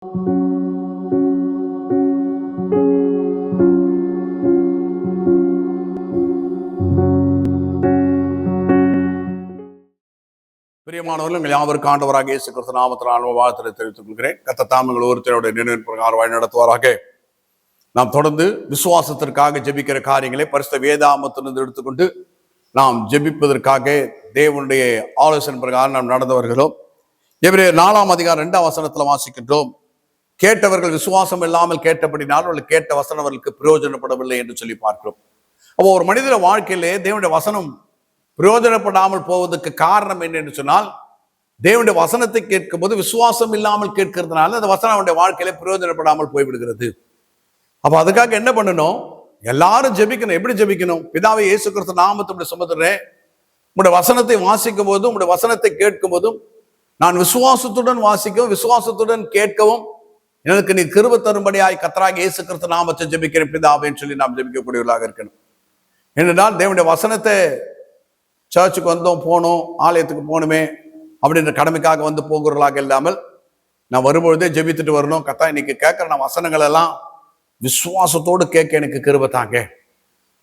பிரியமானவர்கள், எங்கள் யாவருக்கும் ஆண்டவராகிய இயேசு கிறிஸ்து நாமத்தினால் வாழ்த்துக்களை தெரிவித்துக் கொள்கிறேன். கர்த்தர் தாமே உங்கள் ஒருத்தருடைய நினைவின் பிரகாரம் வழி நடத்துவாராக. நாம் தொடர்ந்து விசுவாசத்திற்காக ஜெபிக்கிற காரியங்களை பரிசுத்த வேதாகமத்திலிருந்து எடுத்துக்கொண்டு நாம் ஜெபிப்பதற்காக தேவனுடைய ஆலோசனை பிரகாரம் நாம் நடந்து வருகிறோம். எபிரேயர் 4ஆம் அதிகாரம் 2ஆம் வசனத்தில் வாசிக்கின்றோம். கேட்டவர்கள் விசுவாசம் இல்லாமல் கேட்டபடினால் அவர்கள் கேட்ட வசனம் அவர்களுக்கு பிரயோஜனப்படவில்லை என்று சொல்லி பார்க்கிறோம். அப்போ ஒரு மனிதன வாழ்க்கையிலே தேவனுடைய வசனம் பிரயோஜனப்படாமல் போவதற்கு காரணம் என்னன்னு சொன்னால், தேவனுடைய வசனத்தை கேட்கும் போது விசுவாசம் இல்லாமல் கேட்கறதுனால அந்த வசனம் அவனுடைய வாழ்க்கையில பிரயோஜனப்படாமல் போய்விடுகிறது. அப்ப அதுக்காக என்ன பண்ணணும்? எல்லாரும் ஜெபிக்கணும். எப்படி ஜெபிக்கணும்? பிதாவை இயேசு கிறிஸ்து நாமத்தை சுமத்துறேன், உங்களுடைய வசனத்தை வாசிக்கும் போதும் உங்களுடைய வசனத்தை கேட்கும் போதும் நான் விசுவாசத்துடன் வாசிக்கவும் விசுவாசத்துடன் கேட்கவும் எனக்கு நீ கிருபை தரும்படியாய் கர்த்தராகிய இயேசு கிறிஸ்து நாமத்தை ஜெபிக்கிறேன் பிதாவேன்னு சொல்லி நாம் ஜெபிக்கக்கூடியவர்களாக இருக்கணும். ஏனென்றால் தேவனுடைய வசனத்தை சர்ச்சுக்கு வந்தோம், போனோம், ஆலயத்துக்கு போகணுமே அப்படின்ற கடமைக்காக வந்து போகிறவர்களாக இல்லாமல் நான் வரும்பொழுதே ஜெபித்துட்டு வரணும். கத்தா இன்னைக்கு கேட்குற நான் வசனங்கள் எல்லாம் விசுவாசத்தோடு கேட்க எனக்கு கிருபை தாங்க.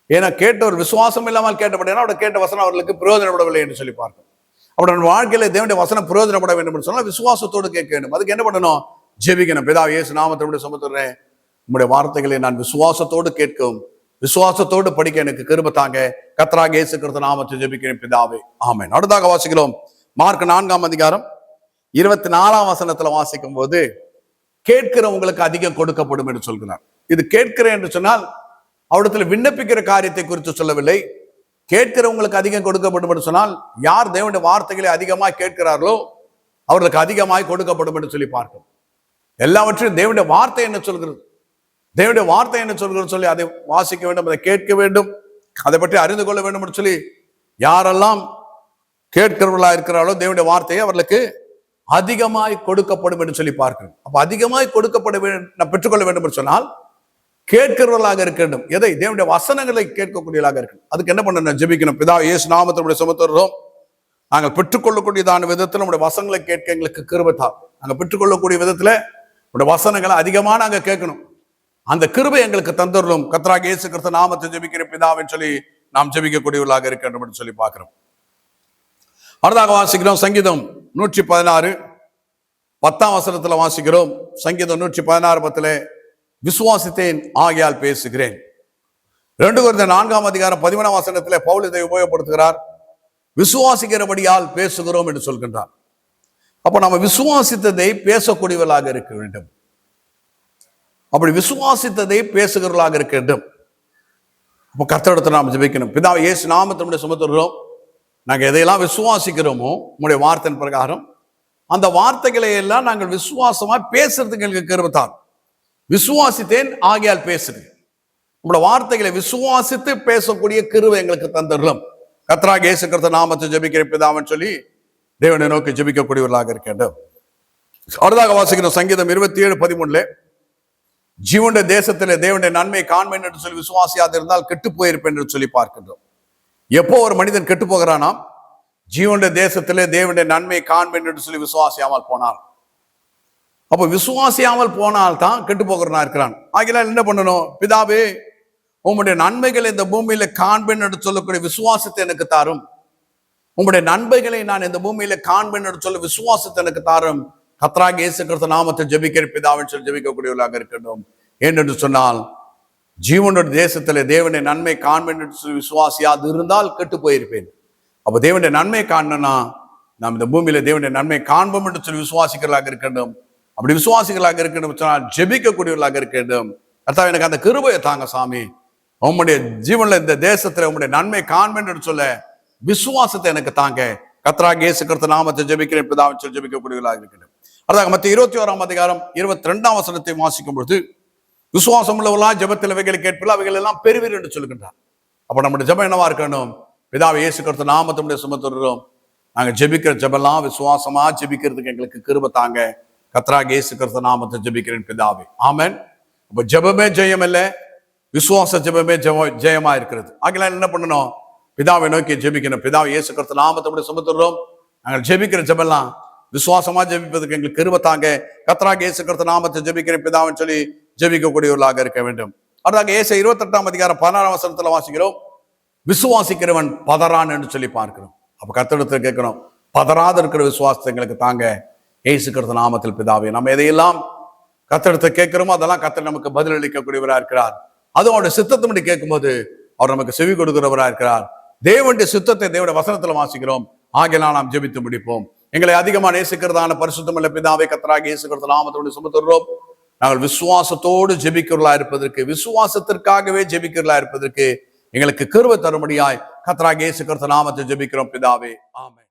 ஏன்னா கேட்டவர் விசுவாசம் இல்லாமல் கேட்டபடினா அவருடைய கேட்ட வசனம் அவர்களுக்கு பிரயோஜனப்படவில்லை என்று சொல்லி பார்க்கணும். அவருடைய வாழ்க்கையில தேவனுடைய வசனம் பிரயோஜனப்பட வேண்டும் என்று சொன்னால் விசுவாசத்தோடு கேட்க வேண்டும். அதுக்கு என்ன பண்ணணும்? ஜெபிக்கணும். பிதாவே இயேசு நாமத்தை சுமத்துறேன், உங்களுடைய வார்த்தைகளை நான் விசுவாசத்தோடு கேட்கும் விசுவாசத்தோடு படிக்க எனக்கு கிருபை தாங்க. கர்த்தராகிய இயேசு கிறிஸ்து நாமத்தை ஜெபிக்கிறேன் பிதாவே, ஆமென். அடுத்தாக வாசிக்கிறோம். மார்க் 4ஆம் அதிகாரம் 24ஆம் வசனத்துல வாசிக்கும் போது கேட்கிறவங்களுக்கு அதிகம் கொடுக்கப்படும் என்று சொல்கிறார். இது கேட்கிறேன் என்று சொன்னால் அவரிடத்துல விண்ணப்பிக்கிற காரியத்தை குறித்து சொல்லவில்லை. கேட்கிறவங்களுக்கு அதிகம் கொடுக்கப்படும் என்று சொன்னால் யார் தேவனுடைய வார்த்தைகளை அதிகமாய் கேட்கிறார்களோ அவர்களுக்கு அதிகமாய் கொடுக்கப்படும் என்று சொல்லி பார்க்கும். எல்லாவற்றையும் தேவனுடைய வார்த்தை என்ன சொல்கிறது, தேவனுடைய வார்த்தை என்ன சொல்கிறது சொல்லி அதை வாசிக்க வேண்டும், அதை கேட்க வேண்டும், அதை பற்றி அறிந்து கொள்ள வேண்டும் என்று சொல்லி யாரெல்லாம் கேட்கிறவர்களா இருக்கிறார்களோ தேவனுடைய வார்த்தையை அவர்களுக்கு அதிகமாய் கொடுக்கப்படும் என்று சொல்லி பார்க்கிறோம். அப்ப அதிகமாய் கொடுக்கப்பட வேண்டும், பெற்றுக்கொள்ள வேண்டும் என்று சொன்னால் கேட்கிறவர்களாக இருக்க வேண்டும். எதை? தேவனுடைய வசனங்களை கேட்கக்கூடியவர்களாக இருக்கணும். அதுக்கு என்ன பண்ணணும்? ஜெபிக்கணும். பிதா இயேசு நாமத்தை சுமத்துறோம், நாங்கள் பெற்றுக்கொள்ளக்கூடியதான விதத்தில் நம்முடைய வசனங்களை கேட்க எங்களுக்கு கிருபை தார். நாங்கள் பெற்றுக்கொள்ளக்கூடிய விதத்துல நம்முடைய வசனங்களை அதிகமாக நாங்கள் கேட்கணும். அந்த கிருபை எங்களுக்கு தந்துடணும். கர்த்தராகிய இயேசு கிறிஸ்து நாமத்தை ஜெபிக்கிற பிதாவின்னு சொல்லி நாம் ஜெபிக்கக்கூடியவர்களாக இருக்கின்றோம் என்று சொல்லி பார்க்கிறோம். அடுத்தாக வாசிக்கிறோம். சங்கீதம் 116 10ஆம் வசனத்துல வாசிக்கிறோம். சங்கீதம் 116 10 விசுவாசித்தேன் ஆகையால் பேசுகிறேன். 2 கொரிந்தியர் 4ஆம் அதிகாரம் 11ஆம் வசனத்துல பவுல் இதை உபயோகப்படுத்துகிறார். விசுவாசிக்கிறபடியால் பேசுகிறோம் என்று சொல்கின்றார். அப்ப நம்ம விசுவாசித்ததை பேசக்கூடியவர்களாக இருக்க வேண்டும். அப்படி விசுவாசித்ததை பேசுகிறவர்களாக இருக்க வேண்டும். அப்போ கர்த்தரிடத்தை நாம் ஜெபிக்கணும். பிதாவே இயேசு நாமத்தை சுமத்துகிறோம், நாங்கள் எதையெல்லாம் விசுவாசிக்கிறோமோ உங்களுடைய வார்த்தையின் பிரகாரம் அந்த வார்த்தைகளை எல்லாம் நாங்கள் விசுவாசமா பேசுறதுக்கு எங்களுக்கு கிருபை தார். விசுவாசித்தேன் ஆகையால் பேசுகிறேன். உங்களுடைய வார்த்தைகளை விசுவாசித்து பேசக்கூடிய கிருபை எங்களுக்கு தந்துடலாம். கர்த்தராகிய இயேசு கிறிஸ்து நாமத்தை ஜெபிக்கிற பிதாவன்னு சொல்லி தேவனை நோக்கி ஜெபிக்கக்கூடியவர்களாக இருக்க வேண்டும். அடுத்தாக வாசிக்கிறோம். சங்கீதம் 27:13 ஜீவனுடைய தேசத்திலே தேவனுடைய நன்மை காண்பேன் என்று சொல்லி விசுவாசியாது இருந்தால் கெட்டு போயிருப்பேன் என்று சொல்லி பார்க்கின்றோம். எப்போ ஒரு மனிதன் கெட்டு போகிறானா? ஜீவனுடைய தேசத்திலே தேவனுடைய நன்மை காண்பேன் என்று சொல்லி விசுவாசியாமல் போனான். அப்போ விசுவாசியாமல் போனால் தான் கெட்டு போகிறனா இருக்கிறான். ஆகினால் என்ன பண்ணணும்? பிதாவே உம்முடைய நன்மைகளை இந்த பூமியில காண்பேன் என்று சொல்லக்கூடிய விசுவாசத்தை எனக்கு தாரும். உம்முடைய நன்மைகளை நான் இந்த பூமியில காண்பேன் என்று சொல்ல விசுவாசத்தை எனக்கு தாரும். கர்த்தராகிய இயேசு கிறிஸ்து நாமத்தை ஜெபிக்கிற பிதாவின் சொல்லி ஜெபிக்கக்கூடியவர்களாக இருக்கட்டும். ஏனென்று சொன்னால் ஜீவனுடைய தேசத்திலே தேவனுடைய நன்மை காண்பேன் என்று சொல்லி விசுவாசியாது இருந்தால் கெட்டு போயிருப்பேன். அப்போ தேவனுடைய நன்மை காணணும்னா நாம் இந்த பூமியில தேவனுடைய நன்மை காண்போம் என்று சொல்லி விசுவாசிகளாக இருக்கட்டும். அப்படி விசுவாசிகளாக இருக்கணும் சொன்னால் ஜெபிக்கக்கூடியவர்களாக இருக்கட்டும். கர்த்தாவே எனக்கு அந்த கிருபையை தாங்க சாமி, உம்முடைய ஜீவன்ல இந்த தேசத்துல உம்முடைய நன்மை காண்பேன் என்று சொல்ல விசுவாசத்தை எனக்கு தாங்க. கர்த்தராகிய இயேசு கிறிஸ்து நாமத்தை ஜெபிக்கிறேன் பிதாவின் சொல்லி ஜெபிக்கக்கூடியவர்களாக இருக்கட்டும். அதாக மத்திய 21ஆம் அதிகாரம் 22ஆம் வசனத்தை வாசிக்கும் பொழுது விசுவாசம் உள்ளவர்களா ஜெபத்தில் அவைகளை கேட்பில் அவைகள் எல்லாம் பெறுவீர் என்று சொல்கின்றார். அப்ப நம்முடைய ஜெபம் என்னவா இருக்கணும்? பிதாவை இயேசு கிறிஸ்து நாமத்தை சுமத்துறோம், நாங்கள் ஜெபிக்கிற ஜெபெல்லாம் விசுவாசமா ஜெபிக்கிறதுக்கு எங்களுக்கு கிருபை தாங்க. கர்த்தராகிய இயேசு கிறிஸ்து நாமத்தை ஜெபிக்கிறேன் பிதாவே, ஆமென். அப்ப ஜெபமே ஜெயம் இல்லை, விசுவாச ஜெபமே ஜெயமா இருக்கிறது. ஆகினால் என்ன பண்ணணும்? பிதாவை நோக்கி ஜெபிக்கணும். பிதாவை இயேசு கிறிஸ்து நாமத்தை சுமத்துறோம், நாங்கள் ஜெபிக்கிற ஜெபெல்லாம் விசுவாசமா ஜெபிப்பதற்கு எங்களுக்கு கிருபை தாங்க. கர்த்தராகிய இயேசு கிறிஸ்து நாமத்தை ஜெபிக்கிற பிதாவின் சொல்லி ஜெபிக்கக்கூடியவர்களாக இருக்க வேண்டும். அடுத்தாக ஏசாயா 28:16 வாசிக்கிறோம், விசுவாசிக்கிறவன் பதறான் என்று சொல்லி பார்க்கிறோம். அப்ப கர்த்தரிடத்தில் கேட்கிறோம், பதறாத இருக்கிற விசுவாசத்தை எங்களுக்கு தாங்க இயேசு கிறிஸ்து நாமத்தில் பிதாவே. நம்ம எதையெல்லாம் கர்த்தரிடத்தை கேட்கிறோமோ அதெல்லாம் கர்த்தர் நமக்கு பதிலளிக்கக்கூடியவராக இருக்கிறார். அதுவும் அவருடைய சித்தத்தை கேட்கும்போது அவர் நமக்கு செவி கொடுக்கிறவராக இருக்கிறார். தேவனுடைய சித்தத்தை தேவனுடைய வசனத்துல வாசிக்கிறோம். ஆகையால் நாம் ஜெபித்து முடிப்போம். எங்களை அதிகமாக நேசிக்கிறதான பரிசுத்தமுள்ள பிதாவே, கர்த்தராகிய இயேசு கிறிஸ்து நாமத்தோடு சுமத்துகிறோம். நாங்கள் விசுவாசத்தோடு ஜெபிக்கிறவர்களா இருப்பதற்கு, விசுவாசத்திற்காகவே ஜெபிக்கிறவர்களா இருப்பதற்கு எங்களுக்கு கிருபை தரும்படியாய் கர்த்தராகிய இயேசு கிறிஸ்து நாமத்தில் ஜெபிக்கிறோம் பிதாவே. ஆமென்.